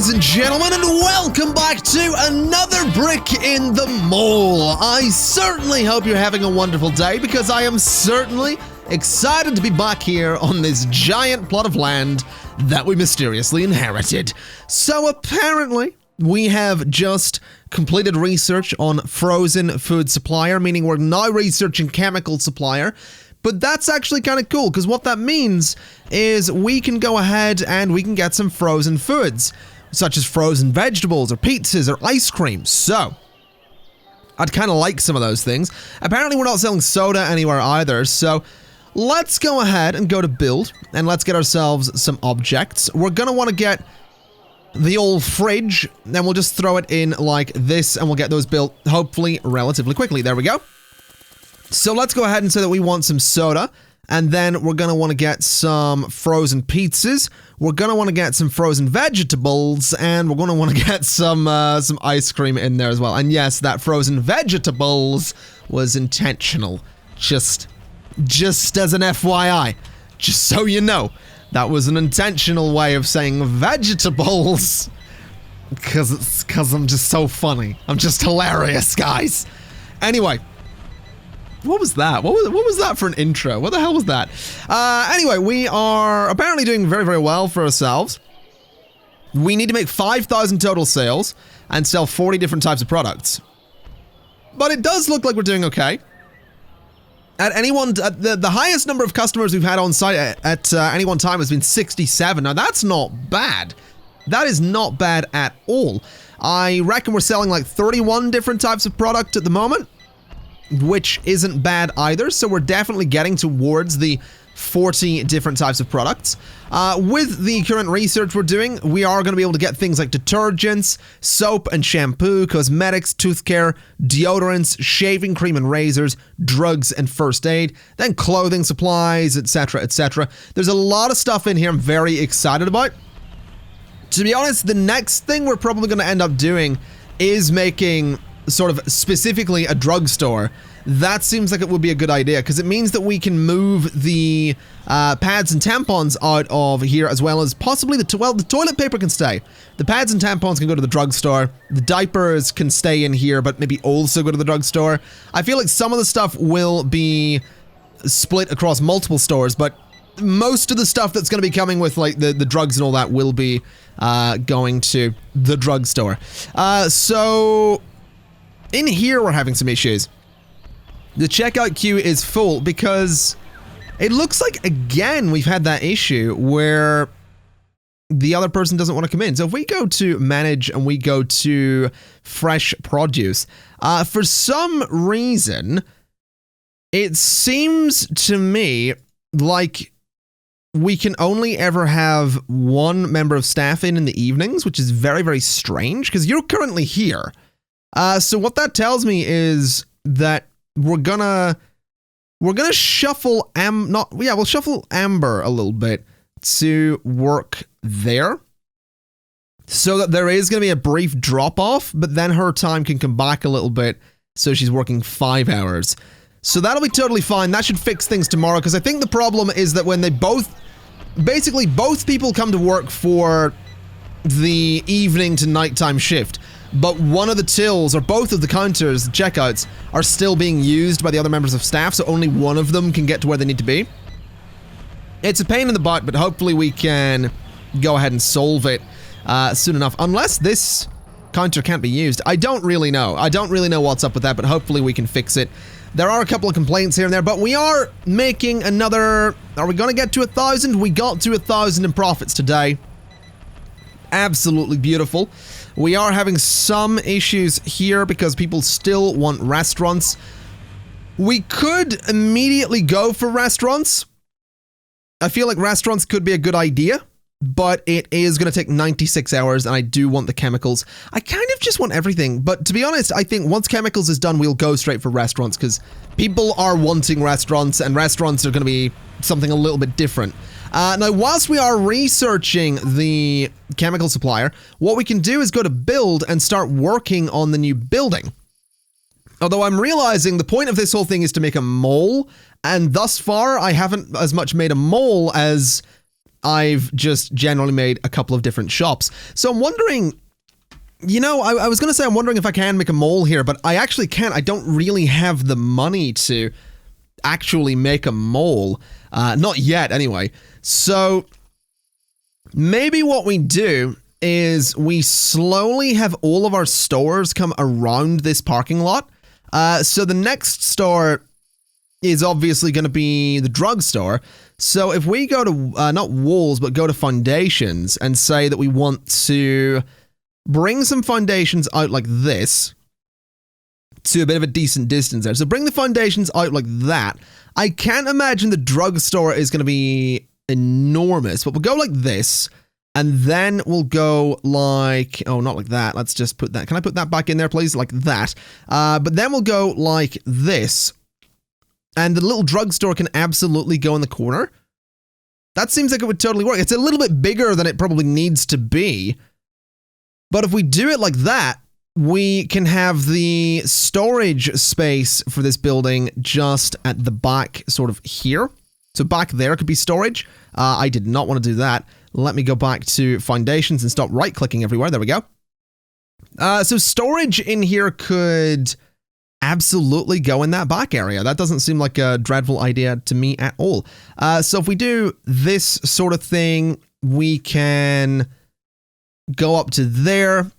ladies and gentlemen, and welcome back to another brick in the mole. I certainly hope you're having a wonderful day, because I am certainly excited to be back here on this giant plot of land that we mysteriously inherited. So apparently, we have just completed research on frozen food supplier, meaning we're now researching chemical supplier. But that's actually kind of cool, because what that means is we can go ahead and we can get some frozen foods, such as frozen vegetables or pizzas or ice cream. So I'd kind of like some of those things. Apparently we're not selling soda anywhere either, so let's go ahead and go to build, and let's get ourselves some objects. We're going to want to get the old fridge, then we'll just throw it in like this, and we'll get those built hopefully relatively quickly. There we go. So let's go ahead and say that we want some soda, and then we're going to want to get some frozen pizzas. We're going to want to get some frozen vegetables, and we're going to want to get some ice cream in there as well. And yes, that frozen vegetables was intentional. Just as an FYI, just so you know, that was an intentional way of saying vegetables, because I'm just so funny. I'm just hilarious, guys. Anyway. What was that? What was that for an intro? What the hell was that? Anyway, we are apparently doing very, very well for ourselves. We need to make 5,000 total sales and sell 40 different types of products. But it does look like we're doing okay. At the highest number of customers we've had on site at any one time has been 67. Now that's not bad. That is not bad at all. I reckon we're selling like 31 different types of product at the moment, which isn't bad either, so we're definitely getting towards the 40 different types of products. With the current research we're doing, we are going to be able to get things like detergents, soap and shampoo, cosmetics, tooth care, deodorants, shaving cream and razors, drugs and first aid, then clothing supplies, etc., etc. There's a lot of stuff in here I'm very excited about. To be honest, the next thing we're probably going to end up doing is making sort of specifically a drugstore. That seems like it would be a good idea, because it means that we can move the pads and tampons out of here, as well as possibly the toilet paper can stay. The pads and tampons can go to the drugstore. The diapers can stay in here, but maybe also go to the drugstore. I feel like some of the stuff will be split across multiple stores, but most of the stuff that's going to be coming with like the drugs and all that will be going to the drugstore. So in here, we're having some issues. The checkout queue is full because it looks like, again, we've had that issue where the other person doesn't want to come in. So if we go to manage and we go to fresh produce, for some reason, it seems to me like we can only ever have one member of staff in the evenings, which is very, very strange, because you're currently here. So what that tells me is that we're gonna shuffle we'll shuffle Amber a little bit to work there, so that there is gonna be a brief drop off, but then her time can come back a little bit, so she's working 5 hours. So that'll be totally fine. That should fix things tomorrow, because I think the problem is that when they both people come to work for the evening to nighttime shift, but one of the tills, or both of the counters, the checkouts, are still being used by the other members of staff, so only one of them can get to where they need to be. It's a pain in the butt, but hopefully we can go ahead and solve it soon enough. Unless this counter can't be used. I don't really know. I don't really know what's up with that, but hopefully we can fix it. There are a couple of complaints here and there, but we are making another... Are we going to get to 1,000? We got to 1,000 in profits today. Absolutely beautiful. We are having some issues here because people still want restaurants. We could immediately go for restaurants. I feel like restaurants could be a good idea, but it is going to take 96 hours, and I do want the chemicals. I kind of just want everything, but to be honest, I think once chemicals is done, we'll go straight for restaurants, because people are wanting restaurants, and restaurants are going to be something a little bit different. Now, whilst we are researching the chemical supplier, what we can do is go to build and start working on the new building. Although I'm realizing the point of this whole thing is to make a mole, and thus far I haven't as much made a mole as I've just generally made a couple of different shops. So I'm wondering, you know, I was going to say I'm wondering if I can make a mall here, but I actually can't. I don't really have the money to actually make a mall. Not yet, anyway. So maybe what we do is we slowly have all of our stores come around this parking lot. So the next store is obviously going to be the drugstore. So if we go to, not walls, but go to foundations and say that we want to bring some foundations out like this to a bit of a decent distance there. So bring the foundations out like that. I can't imagine the drugstore is going to be enormous, but we'll go like this. And then we'll go like, oh, not like that. Let's just put that. Can I put that back in there, please? Like that. But then we'll go like this. And the little drugstore can absolutely go in the corner. That seems like it would totally work. It's a little bit bigger than it probably needs to be. But if we do it like that, we can have the storage space for this building just at the back, sort of here. So back there could be storage. I did not want to do that. Let me go back to foundations and stop right-clicking everywhere. There we go. So storage in here could absolutely go in that back area. That doesn't seem like a dreadful idea to me at all. So if we do this sort of thing, we can go up to there.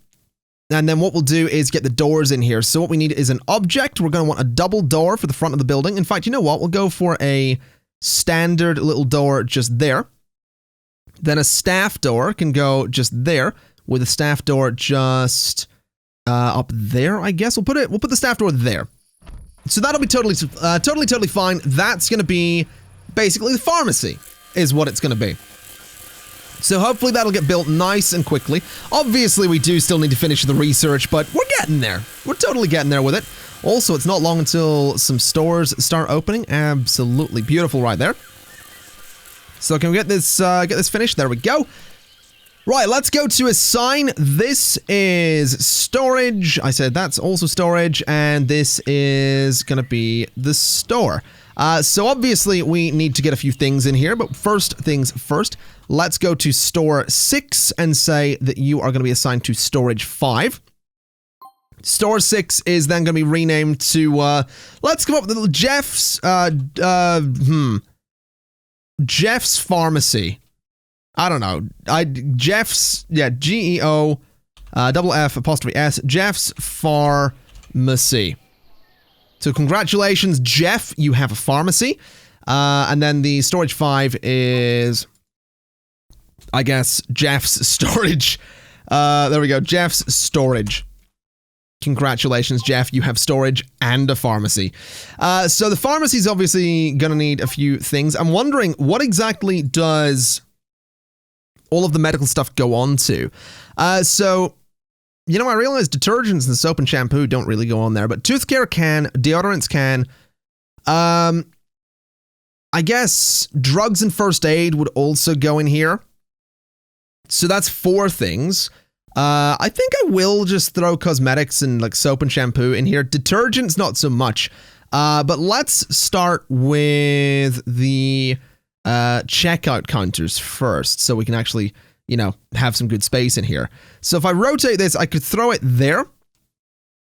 And then what we'll do is get the doors in here. So what we need is an object. We're going to want a double door for the front of the building. In fact, you know what? We'll go for a standard little door just there. Then a staff door can go just there, with a staff door just up there, I guess. We'll put the staff door there. So that'll be totally fine. That's going to be basically the pharmacy is what it's going to be. So hopefully that'll get built nice and quickly. Obviously, we do still need to finish the research, but we're getting there. We're totally getting there with it. Also, it's not long until some stores start opening. Absolutely beautiful right there. So can we get this finished? There we go. Right, let's go to assign. This is storage. I said that's also storage, and this is going to be the store. So obviously we need to get a few things in here, but first things first, let's go to store 6 and say that you are going to be assigned to storage 5. Store 6 is then going to be renamed to, let's come up with a little Jeff's Pharmacy. I don't know. Jeff's, yeah, GEOFF''S, Jeff's Pharmacy. So congratulations, Jeff, you have a pharmacy. And then the storage 5 is, I guess, Jeff's storage. There we go, Jeff's storage. Congratulations, Jeff, you have storage and a pharmacy. So the pharmacy is obviously going to need a few things. I'm wondering, what exactly does all of the medical stuff go on to? So, you know, I realize detergents and soap and shampoo don't really go on there, but tooth care can, deodorants can. I guess drugs and first aid would also go in here. So that's 4 things. I think I will just throw cosmetics and like soap and shampoo in here. Detergents, not so much. But let's start with the checkout counters first, so we can actually, you know, have some good space in here. So if I rotate this, I could throw it there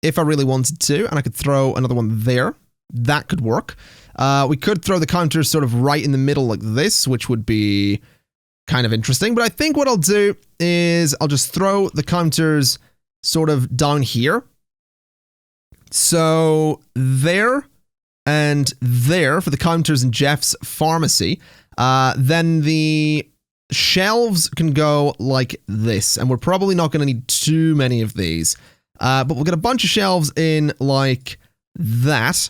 if I really wanted to, and I could throw another one there. That could work. We could throw the counters sort of right in the middle like this, which would be kind of interesting. But I think what I'll do is I'll just throw the counters sort of down here. So there and there for the counters in Jeff's Pharmacy. Then the shelves can go like this, and we're probably not going to need too many of these. But we'll get a bunch of shelves in like that,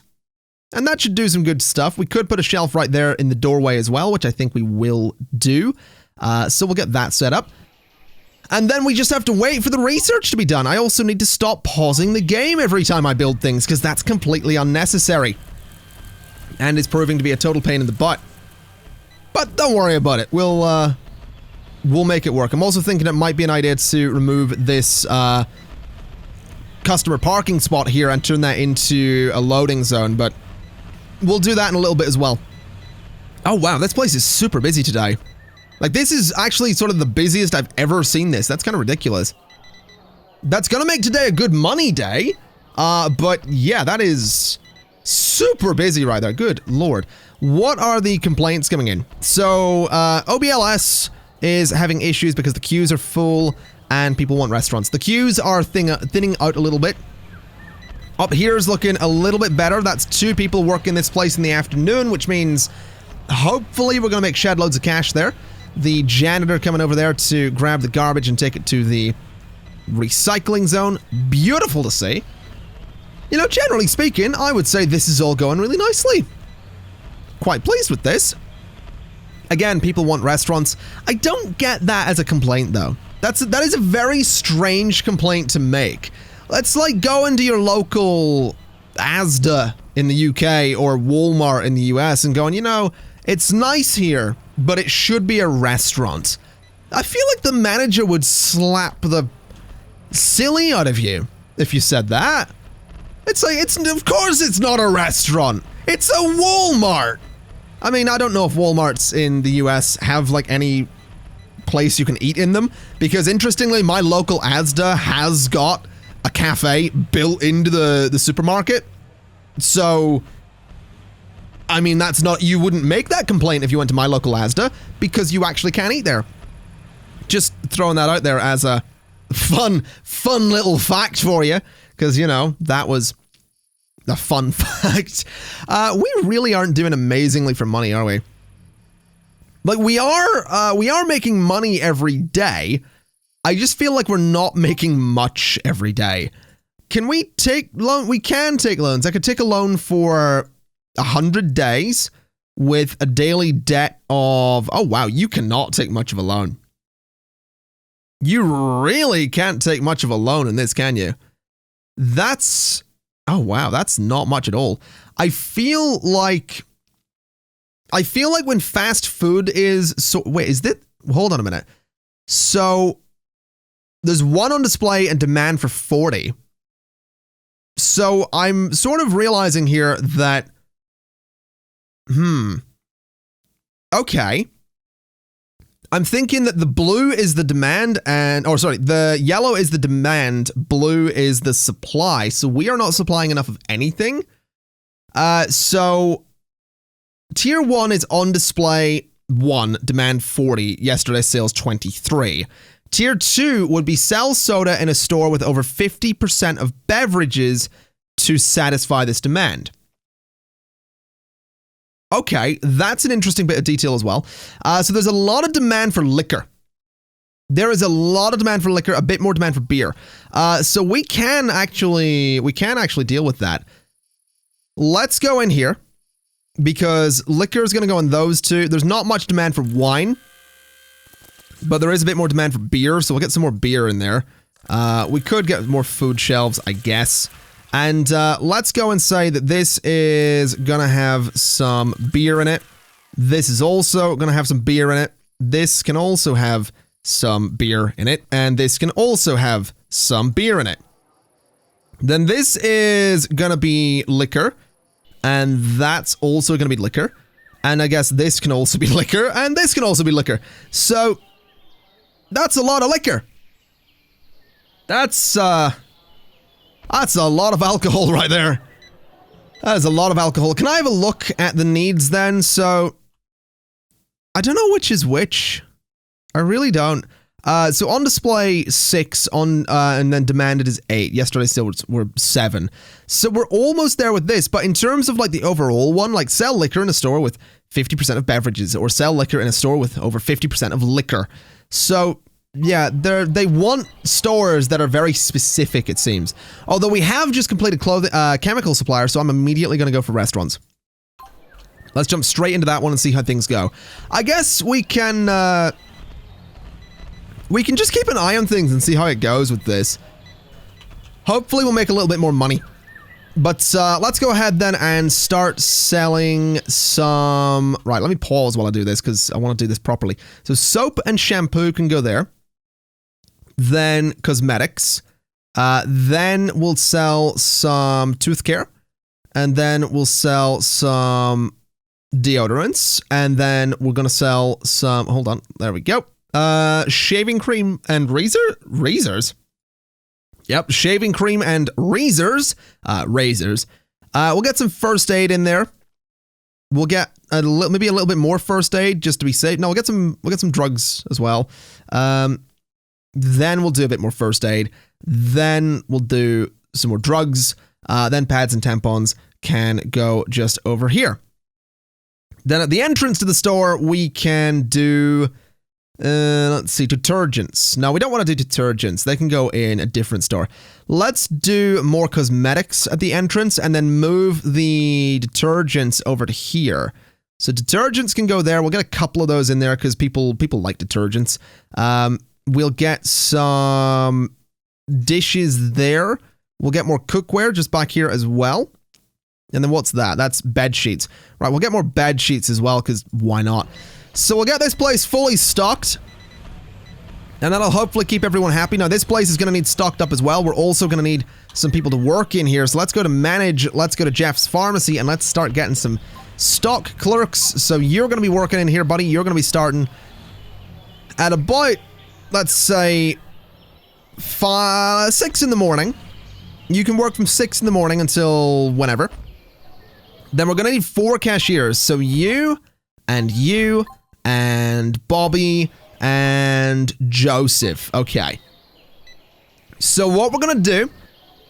and that should do some good stuff. We could put a shelf right there in the doorway as well, which I think we will do. So we'll get that set up. And then we just have to wait for the research to be done. I also need to stop pausing the game every time I build things, because that's completely unnecessary. And it's proving to be a total pain in the butt. But don't worry about it. We'll make it work. I'm also thinking it might be an idea to remove this customer parking spot here and turn that into a loading zone, but we'll do that in a little bit as well. Oh wow, this place is super busy today. Like, this is actually sort of the busiest I've ever seen this. That's kind of ridiculous. That's gonna make today a good money day. But yeah, that is super busy right there. Good lord. What are the complaints coming in? So, OBLS is having issues because the queues are full and people want restaurants. The queues are thinning out a little bit. Up here is looking a little bit better. That's 2 people working this place in the afternoon, which means hopefully we're gonna make shed loads of cash there. The janitor coming over there to grab the garbage and take it to the recycling zone. Beautiful to see. You know, generally speaking, I would say this is all going really nicely. Quite pleased with this. Again, people want restaurants. I don't get that as a complaint, though. That is a very strange complaint to make. Let's, like, go into your local Asda in the UK or Walmart in the US and going, you know, it's nice here, but it should be a restaurant. I feel like the manager would slap the silly out of you if you said that. It's like, of course it's not a restaurant. It's a Walmart. I mean, I don't know if Walmarts in the US have like any place you can eat in them, because interestingly, my local Asda has got a cafe built into the supermarket. So, I mean, that's not, you wouldn't make that complaint if you went to my local Asda, because you actually can't eat there. Just throwing that out there as a fun little fact for you, because, you know, that was a fun fact. We really aren't doing amazingly for money, are we? Like, we are making money every day. I just feel like we're not making much every day. Can we take loan? We can take loans. I could take a loan for 100 days with a daily debt of, oh wow, you cannot take much of a loan. You really can't take much of a loan in this, can you? That's, oh wow, that's not much at all. I feel like when fast food is, so, wait, is that, hold on a minute. So, there's 1 on display and demand for 40. So, I'm sort of realizing here that, okay. I'm thinking that the blue is the demand and, or sorry, the yellow is the demand, blue is the supply. So we are not supplying enough of anything. So tier 1 is on display 1, demand 40, yesterday's sales 23. Tier 2 would be sell soda in a store with over 50% of beverages to satisfy this demand. Okay, that's an interesting bit of detail as well. So there's a lot of demand for liquor. There is a lot of demand for liquor, a bit more demand for beer. So we can actually deal with that. Let's go in here because liquor is going to go in those 2. There's not much demand for wine, but there is a bit more demand for beer. So we'll get some more beer in there. We could get more food shelves, I guess. And let's go and say that this is gonna have some beer in it. This is also gonna have some beer in it. This can also have some beer in it. And this can also have some beer in it. Then this is gonna be liquor. And that's also gonna be liquor. And I guess this can also be liquor. And this can also be liquor. So, that's a lot of liquor. That's a lot of alcohol right there. That is a lot of alcohol. Can I have a look at the needs then? So, I don't know which is which. I really don't. So on display 6, and then demanded is 8. Yesterday's sales were 7. So we're almost there with this, but in terms of like the overall one, like sell liquor in a store with 50% of beverages, or sell liquor in a store with over 50% of liquor. So, yeah, they want stores that are very specific, it seems. Although we have just completed chemical supplier, so I'm immediately going to go for restaurants. Let's jump straight into that one and see how things go. I guess we can just keep an eye on things and see how it goes with this. Hopefully we'll make a little bit more money. But let's go ahead then and start selling some... Right, let me pause while I do this because I want to do this properly. So soap and shampoo can go there. Then cosmetics. Then we'll sell some tooth care. And then we'll sell some deodorants, and then we're gonna sell some, hold on, there we go. Shaving cream and razors. Yep, shaving cream and razors. We'll get some first aid in there. We'll get maybe a little bit more first aid just to be safe. No, we'll get some drugs as well. Then we'll do a bit more first aid. Then we'll do some more drugs. Then pads and tampons can go just over here. Then at the entrance to the store, we can do, let's see, detergents. No, we don't want to do detergents. They can go in a different store. Let's do more cosmetics at the entrance and then move the detergents over to here. So detergents can go there. We'll get a couple of those in there because people like detergents. We'll get some dishes there. We'll get more cookware just back here as well. And then what's that? That's bed sheets. Right, we'll get more bed sheets as well, because why not? So we'll get this place fully stocked. And that'll hopefully keep everyone happy. Now, this place is going to need stocked up as well. We're also going to need some people to work in here. So let's go to manage. Let's go to Jeff's pharmacy, and let's start getting some stock clerks. So you're going to be working in here, buddy. You're going to be starting at about, let's say, 6 in the morning. You can work from 6 in the morning until whenever. Then we're going to need 4 cashiers. So you and Bobby and Joseph. Okay. So what we're going to do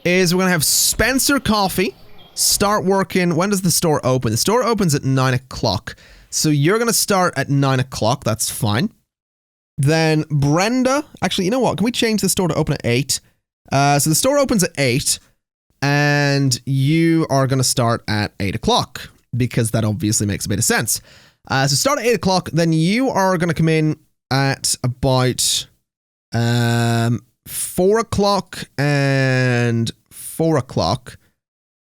is we're going to have Spencer Coffee start working. When does the store open? The store opens at 9 o'clock. So you're going to start at 9 o'clock. That's fine. Then Brenda. Actually, you know what? Can we change the store to open at 8? So the store opens at 8. And you are going to start at 8 o'clock because that obviously makes a bit of sense. So start at 8 o'clock, then you are going to come in at about 4 o'clock and 4 o'clock.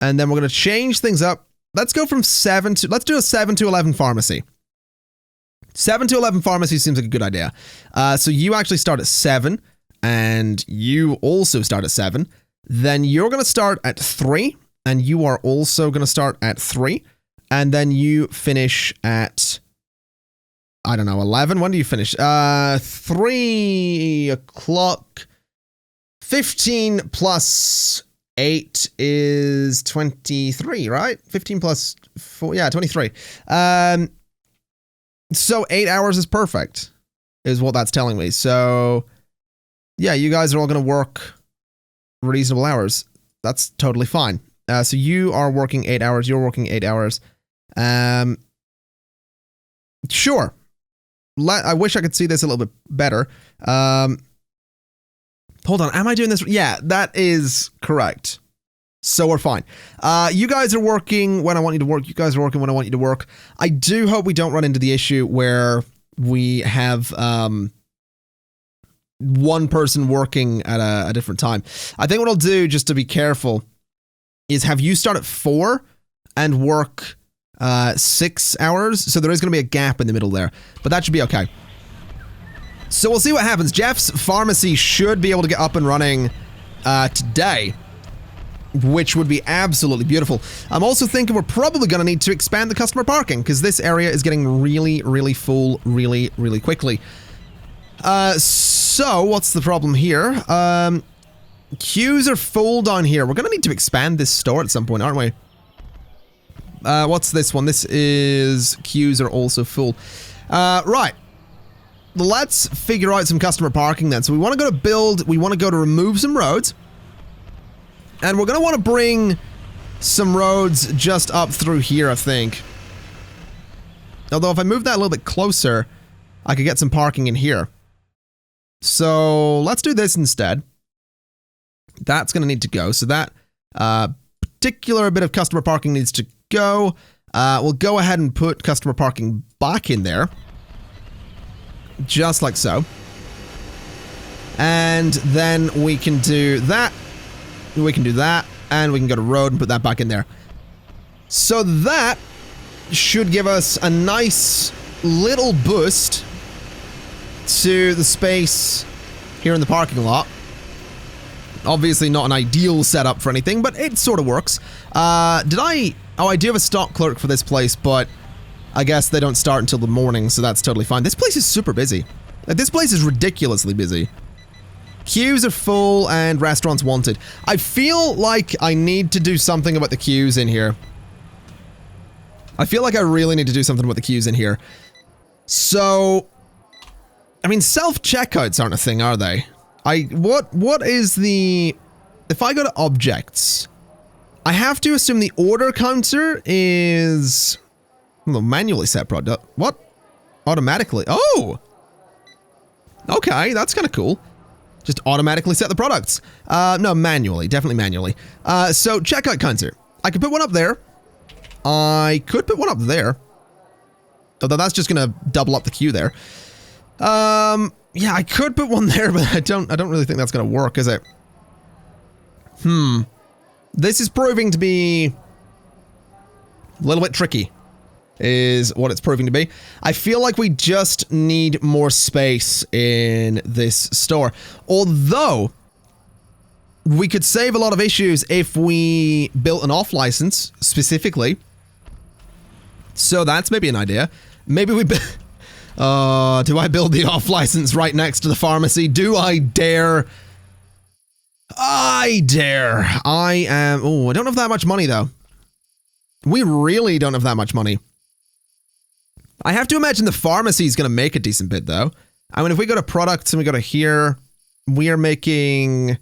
And then we're going to change things up. Let's go from 7 to, let's do a 7 to 11 pharmacy. 7 to 11 pharmacy seems like a good idea. So you actually start at 7 and you also start at 7. Then you're going to start at 3, and you are also going to start at 3, and then you finish at, I don't know, 11? When do you finish? 3 o'clock. 15 plus 8 is 23, right? 15 plus 4, yeah, 23. So 8 hours is perfect, is what that's telling me. So, yeah, you guys are all going to work reasonable hours. That's totally fine. So you are working 8 hours. You're working 8 hours. Sure. I wish I could see this a little bit better. Hold on. Am I doing this? Yeah, that is correct. So we're fine. You guys are working when I want you to work. You guys are working when I want you to work. I do hope we don't run into the issue where we have, one person working at a different time. I think what I'll do, just to be careful, is have you start at 4 and work 6 hours. So there is going to be a gap in the middle there, but that should be okay. So we'll see what happens. Jeff's pharmacy should be able to get up and running today, which would be absolutely beautiful. I'm also thinking we're probably going to need to expand the customer parking because this area is getting really, really full really, really quickly. So what's the problem here? Queues are full down here. We're going to need to expand this store at some point, aren't we? What's this one? This is queues are also full. Right. Let's figure out some customer parking then. So we want to go to build, we want to go to remove some roads. And we're going to want to bring some roads just up through here, I think. Although if I move that a little bit closer, I could get some parking in here. So let's do this instead. That's going to need to go. So that particular bit of customer parking needs to go. We'll go ahead and put customer parking back in there. Just like so. And then we can do that. We can do that. And we can go to road and put that back in there. So that should give us a nice little boost to the space here in the parking lot. Obviously not an ideal setup for anything, but it sort of works. Oh, I do have a stock clerk for this place, but I guess they don't start until the morning, so that's totally fine. This place is super busy. Like, this place is ridiculously busy. Queues are full and restaurants wanted. I feel like I need to do something about the queues in here. I feel like I really need to do something about the queues in here. So, I mean, self-checkouts aren't a thing, are they? What is the... If I go to objects, I have to assume the order counter is... Well, manually set product. What? Automatically. Oh! Okay, that's kind of cool. Just automatically set the products. No, manually. Definitely manually. So, checkout counter. I could put one up there. I could put one up there. Although that's just gonna double up the queue there. Yeah, I could put one there, but I don't really think that's gonna work, is it? This is proving to be a little bit tricky, is what it's proving to be. I feel like we just need more space in this store. Although, we could save a lot of issues if we built an off license, specifically. So that's maybe an idea. Maybe we... do I build the off license right next to the pharmacy? Do I dare? I dare. I am... Oh, I don't have that much money, though. We really don't have that much money. I have to imagine the pharmacy is going to make a decent bit, though. I mean, if we go to products and we go to here, we are making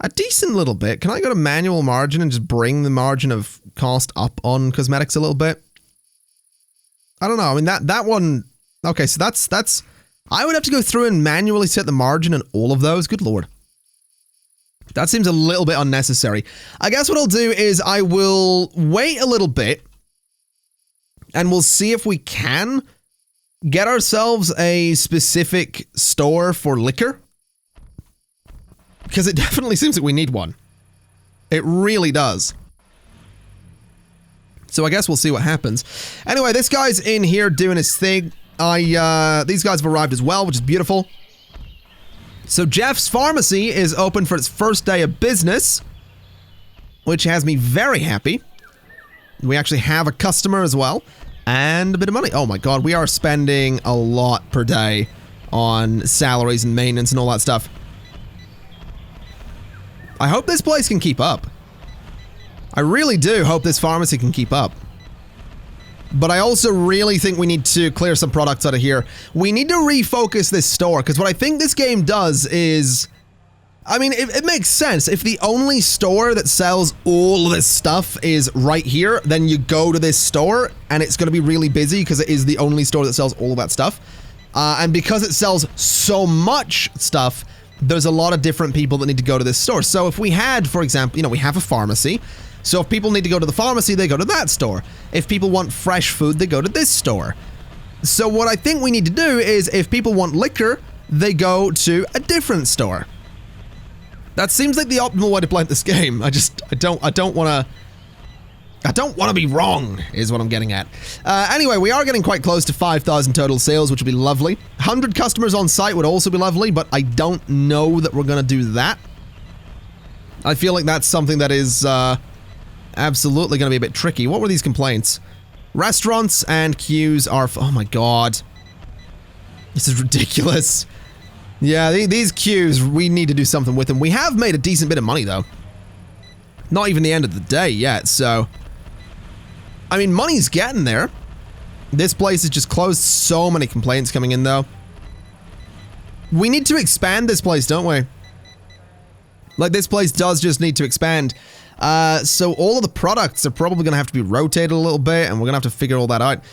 a decent little bit. Can I go to manual margin and just bring the margin of cost up on cosmetics a little bit? I don't know. I mean, that one... Okay, so that's... I would have to go through and manually set the margin in all of those. Good lord. That seems a little bit unnecessary. I guess what I'll do is I will wait a little bit and we'll see if we can get ourselves a specific store for liquor. Because it definitely seems like we need one. It really does. So I guess we'll see what happens. Anyway, this guy's in here doing his thing. These guys have arrived as well, which is beautiful. So Jeff's Pharmacy is open for its first day of business, which has me very happy. We actually have a customer as well, and a bit of money. Oh my god, we are spending a lot per day on salaries and maintenance and all that stuff. I hope this place can keep up. I really do hope this pharmacy can keep up. But I also really think we need to clear some products out of here. We need to refocus this store, because what I think this game does is... I mean, it makes sense. If the only store that sells all this stuff is right here, then you go to this store, and it's going to be really busy, because it is the only store that sells all of that stuff. And because it sells so much stuff, there's a lot of different people that need to go to this store. So if we had, for example, you know, we have a pharmacy. So if people need to go to the pharmacy, they go to that store. If people want fresh food, they go to this store. So what I think we need to do is, if people want liquor, they go to a different store. That seems like the optimal way to play this game. I don't want to be wrong, is what I'm getting at. Anyway, we are getting quite close to 5,000 total sales, which would be lovely. 100 customers on site would also be lovely, but I don't know that we're going to do that. I feel like that's something that is... absolutely going to be a bit tricky. What were these complaints? Restaurants and queues are... Oh my god. This is ridiculous. Yeah, these queues, we need to do something with them. We have made a decent bit of money, though. Not even the end of the day yet, so... I mean, money's getting there. This place is just closed. So many complaints coming in, though. We need to expand this place, don't we? Like, this place does just need to expand. So all of the products are probably going to have to be rotated a little bit, and we're going to have to figure all that out.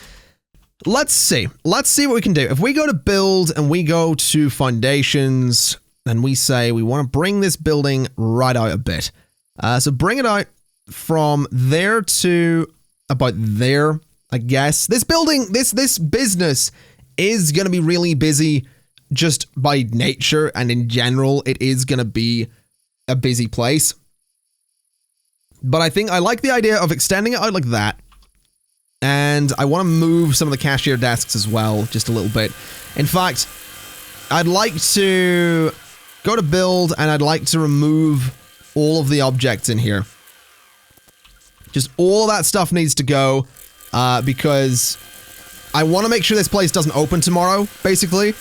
Let's see. Let's see what we can do. If we go to build and we go to foundations, and we say we want to bring this building right out a bit. So bring it out from there to about there, I guess. This building, this business is going to be really busy just by nature, and in general, it is going to be a busy place. But I think I like the idea of extending it out like that. And I want to move some of the cashier desks as well, just a little bit. In fact, I'd like to go to build, and I'd like to remove all of the objects in here. Just all of that stuff needs to go, because I want to make sure this place doesn't open tomorrow, basically.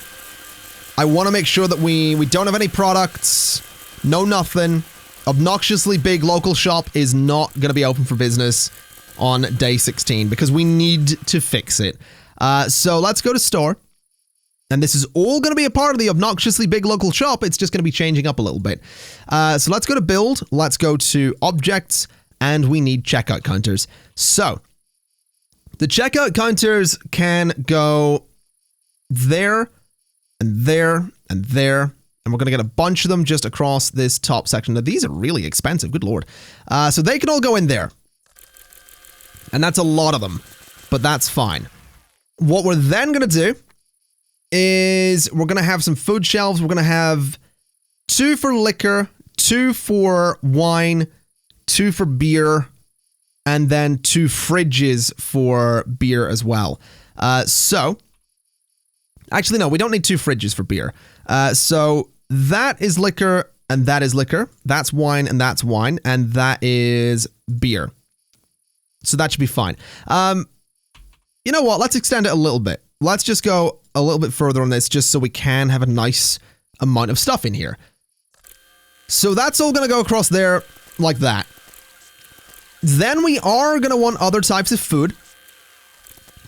I want to make sure that we don't have any products, no nothing. Obnoxiously big local shop is not going to be open for business on day 16 because we need to fix it. So let's go to store. And this is all going to be a part of the obnoxiously big local shop. It's just going to be changing up a little bit. So let's go to build. Let's go to objects. And we need checkout counters. So the checkout counters can go there and there and there. And we're going to get a bunch of them just across this top section. Now, these are really expensive. Good Lord. So they can all go in there. And that's a lot of them. But that's fine. What we're then going to do is we're going to have some food shelves. We're going to have 2 for liquor, 2 for wine, 2 for beer, and then 2 fridges for beer as well. So, actually, no, we don't need 2 fridges for beer. So that is liquor and that is liquor. That's wine and that's wine. And that is beer. So that should be fine. You know what? Let's extend it a little bit. Let's just go a little bit further on this just so we can have a nice amount of stuff in here. So that's all going to go across there like that. Then we are going to want other types of food.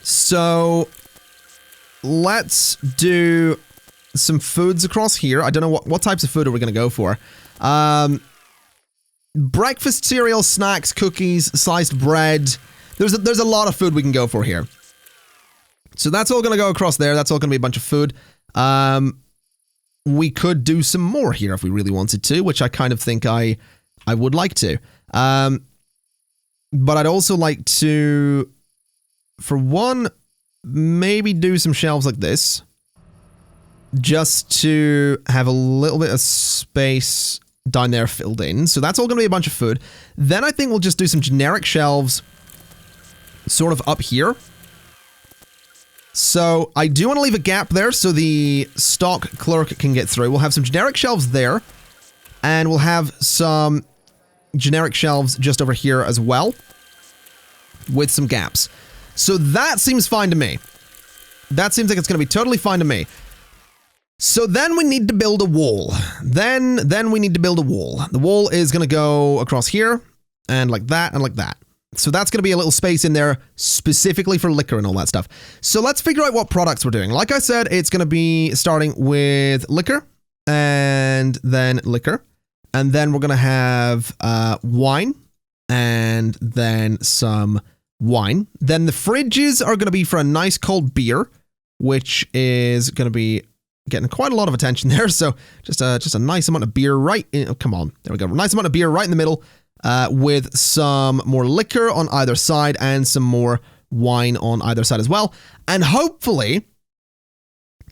So let's do some foods across here. I don't know what types of food are we going to go for. Breakfast cereal, snacks, cookies, sliced bread. There's a lot of food we can go for here. So that's all going to go across there. That's all going to be a bunch of food. We could do some more here if we really wanted to, which I kind of think I would like to. But I'd also like to, for one, maybe do some shelves like this. Just to have a little bit of space down there filled in. So that's all going to be a bunch of food. Then I think we'll just do some generic shelves sort of up here. So I do want to leave a gap there so the stock clerk can get through. We'll have some generic shelves there. And we'll have some generic shelves just over here as well. With some gaps. So that seems fine to me. That seems like it's going to be totally fine to me. So then we need to build a wall. Then we need to build a wall. The wall is going to go across here. And like that and like that. So that's going to be a little space in there specifically for liquor and all that stuff. So let's figure out what products we're doing. Like I said, it's going to be starting with liquor and then liquor. And then we're going to have wine and then some wine. Then the fridges are going to be for a nice cold beer, which is going to be getting quite a lot of attention there. So just a nice amount of beer right in, oh, come on. There we go. Nice amount of beer right in the middle. With some more liquor on either side and some more wine on either side as well. And hopefully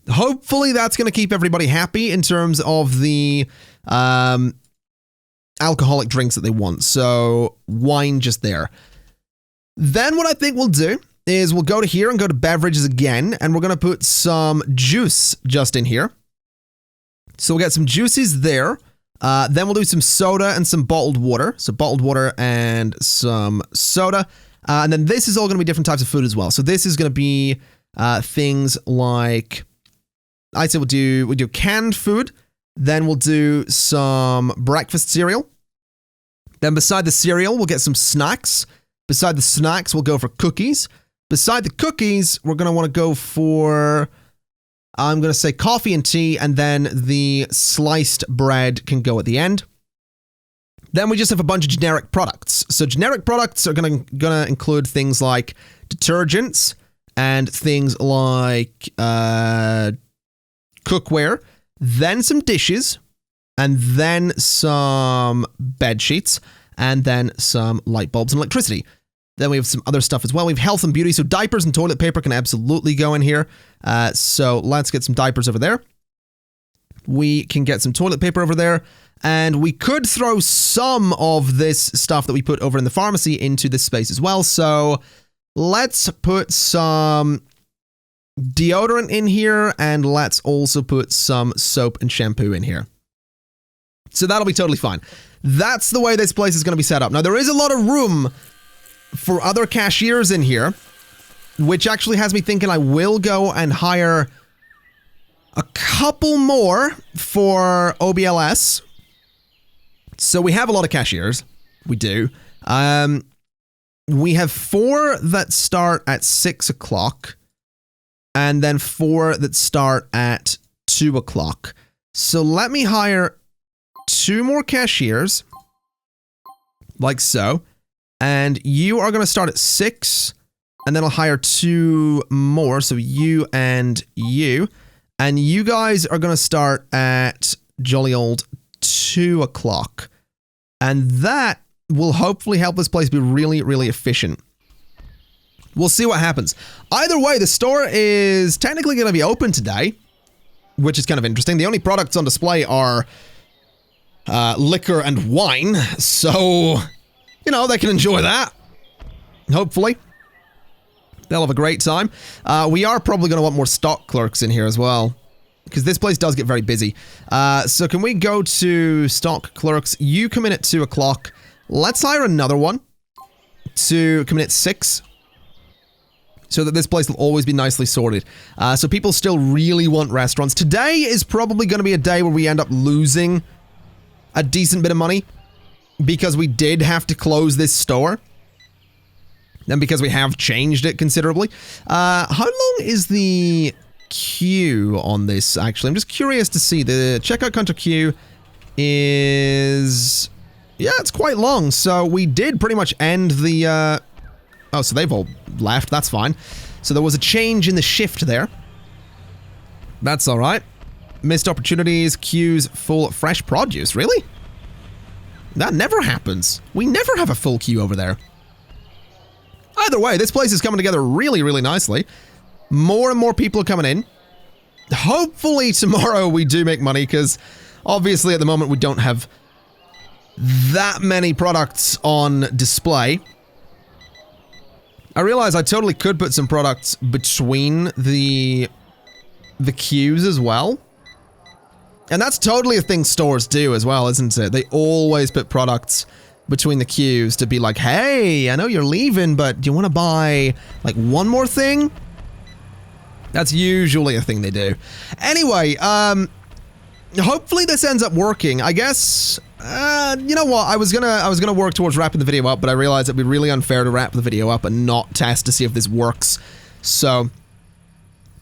that's going to keep everybody happy in terms of the alcoholic drinks that they want. So wine just there. Then what I think we'll do is we'll go to here and go to beverages again. And we're going to put some juice just in here. So we'll get some juices there. Then we'll do some soda and some bottled water. So bottled water and some soda. And then this is all going to be different types of food as well. So this is going to be things like, I'd say we'll do canned food. Then we'll do some breakfast cereal. Then beside the cereal, we'll get some snacks. Beside the snacks, we'll go for cookies. Beside the cookies, we're going to want to go for, I'm going to say coffee and tea, and then the sliced bread can go at the end. Then we just have a bunch of generic products. So generic products are going to include things like detergents and things like cookware, then some dishes, and then some bed sheets, and then some light bulbs and electricity. Then we have some other stuff as well. We have health and beauty. So diapers and toilet paper can absolutely go in here. So let's get some diapers over there. We can get some toilet paper over there. And we could throw some of this stuff that we put over in the pharmacy into this space as well. So let's put some deodorant in here. And let's also put some soap and shampoo in here. So that'll be totally fine. That's the way this place is going to be set up. Now, there is a lot of room for other cashiers in here. which actually has me thinking I will go and hire a couple more for OBLS. So we have a lot of cashiers. We do. We have 4 that start at 6 o'clock, and then 4 that start at 2 o'clock. So let me hire 2 more cashiers, like so, and you are going to start at 6, and then I'll hire 2 more, so you, and you guys are going to start at jolly old 2 o'clock, and that will hopefully help this place be really, really efficient. We'll see what happens. Either way, the store is technically going to be open today, which is kind of interesting. The only products on display are liquor and wine, so, you know, they can enjoy that. Hopefully. They'll have a great time. We are probably going to want more stock clerks in here as well, because this place does get very busy. So can we go to stock clerks? You come in at 2 o'clock. Let's hire another one to come in at 6, so that this place will always be nicely sorted. So people still really want restaurants. Today is probably going to be a day where we end up losing a decent bit of money, because we did have to close this store, and because we have changed it considerably. How long is the queue on this, actually? I'm just curious to see. The checkout counter queue is... yeah, it's quite long. So we did pretty much end the... oh, so they've all left. That's fine. So there was a change in the shift there. That's all right. Missed opportunities, queues, full fresh produce. Really? That never happens. We never have a full queue over there. Either way, this place is coming together really, really nicely. More and more people are coming in. Hopefully tomorrow we do make money, because obviously at the moment we don't have that many products on display. I realize I totally could put some products between the queues as well. And that's totally a thing stores do as well, isn't it? They always put products between the queues to be like, hey, I know you're leaving, but do you want to buy, like, one more thing? That's usually a thing they do. Anyway, hopefully this ends up working. I guess, you know what? I was gonna work towards wrapping the video up, but I realized it'd be really unfair to wrap the video up and not test to see if this works. So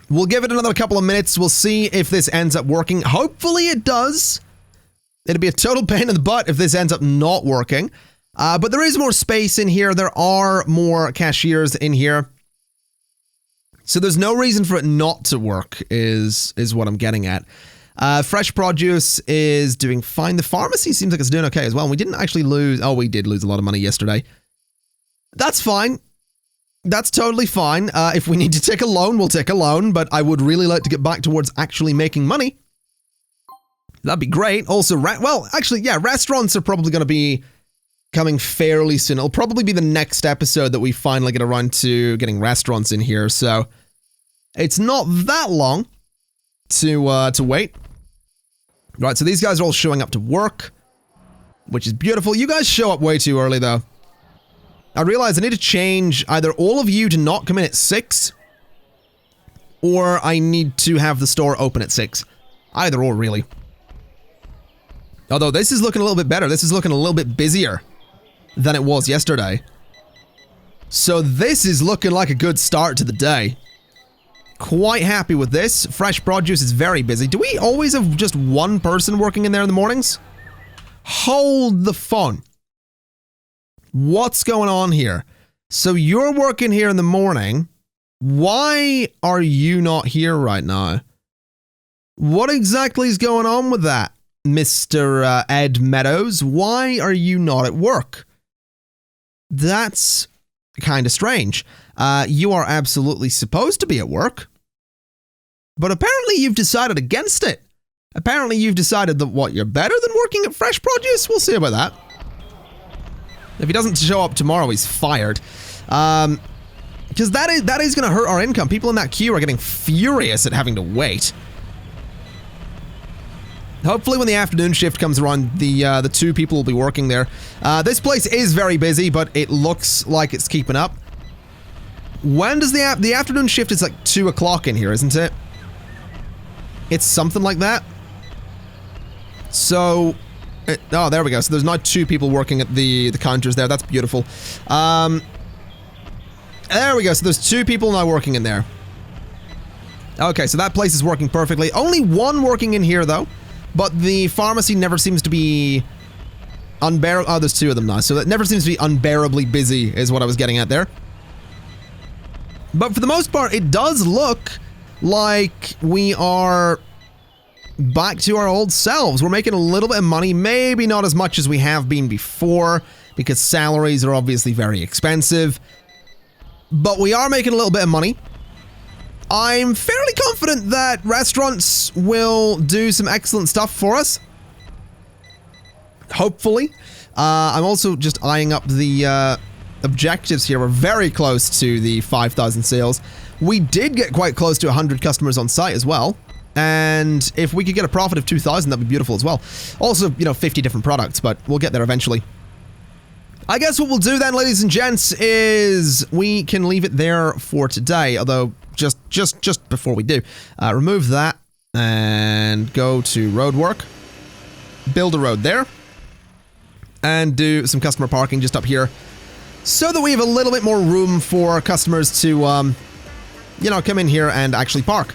we'll give it another couple of minutes. We'll see if this ends up working. Hopefully it does. It'd be a total pain in the butt if this ends up not working. But there is more space in here. There are more cashiers in here. So there's no reason for it not to work, is what I'm getting at. Fresh produce is doing fine. The pharmacy seems like it's doing okay as well. And we didn't actually lose... oh, we did lose a lot of money yesterday. That's fine. That's totally fine. If we need to take a loan, we'll take a loan. But I would really like to get back towards actually making money. That'd be great. Also, well, actually, yeah, restaurants are probably going to be coming fairly soon. It'll probably be the next episode that we finally get around to getting restaurants in here. So it's not that long to wait. Right, so these guys are all showing up to work, which is beautiful. You guys show up way too early, though. I realize I need to change either all of you to not come in at 6, or I need to have the store open at 6. Either or, really. Although this is looking a little bit better. This is looking a little bit busier than it was yesterday. So this is looking like a good start to the day. Quite happy with this. Fresh produce is very busy. Do we always have just one person working in there in the mornings? Hold the phone. What's going on here? So you're working here in the morning. Why are you not here right now? What exactly is going on with that, Mr. Ed Meadows? Why are you not at work? That's kind of strange. You are absolutely supposed to be at work. But apparently you've decided against it. Apparently you've decided that, what, you're better than working at Fresh Produce? We'll see about that. If he doesn't show up tomorrow, he's fired. Because that is going to hurt our income. People in that queue are getting furious at having to wait. Hopefully when the afternoon shift comes around, the 2 people will be working there. This place is very busy, but it looks like it's keeping up. When does the afternoon shift is like 2 o'clock in here, isn't it? It's something like that. So, oh, there we go. So there's not 2 people working at the counters there. That's beautiful. There we go. So there's 2 people now working in there. Okay, so that place is working perfectly. Only 1 working in here, though. But the pharmacy never seems to be unbearable. Oh, there's 2 of them now. So that never seems to be unbearably busy, is what I was getting at there. But for the most part, it does look like we are back to our old selves. We're making a little bit of money, maybe not as much as we have been before, because salaries are obviously very expensive. But we are making a little bit of money. I'm fairly confident that restaurants will do some excellent stuff for us. Hopefully. I'm also just eyeing up the objectives here. We're very close to the 5,000 sales. We did get quite close to 100 customers on site as well. And if we could get a profit of 2,000, that'd be beautiful as well. Also, you know, 50 different products, but we'll get there eventually. I guess what we'll do then, ladies and gents, is we can leave it there for today. Although, just before we do, remove that and go to road work. Build a road there. And do some customer parking just up here, so that we have a little bit more room for customers to, you know, come in here and actually park.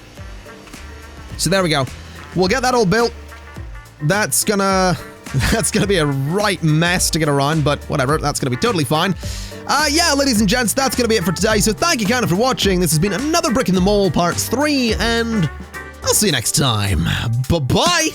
So there we go. We'll get that all built. That's gonna be a right mess to get around, but whatever. That's gonna be totally fine. Yeah, ladies and gents, that's gonna be it for today. So thank you kind of for watching. This has been another Brick in the Mall Parts 3, and I'll see you next time. Bye-bye!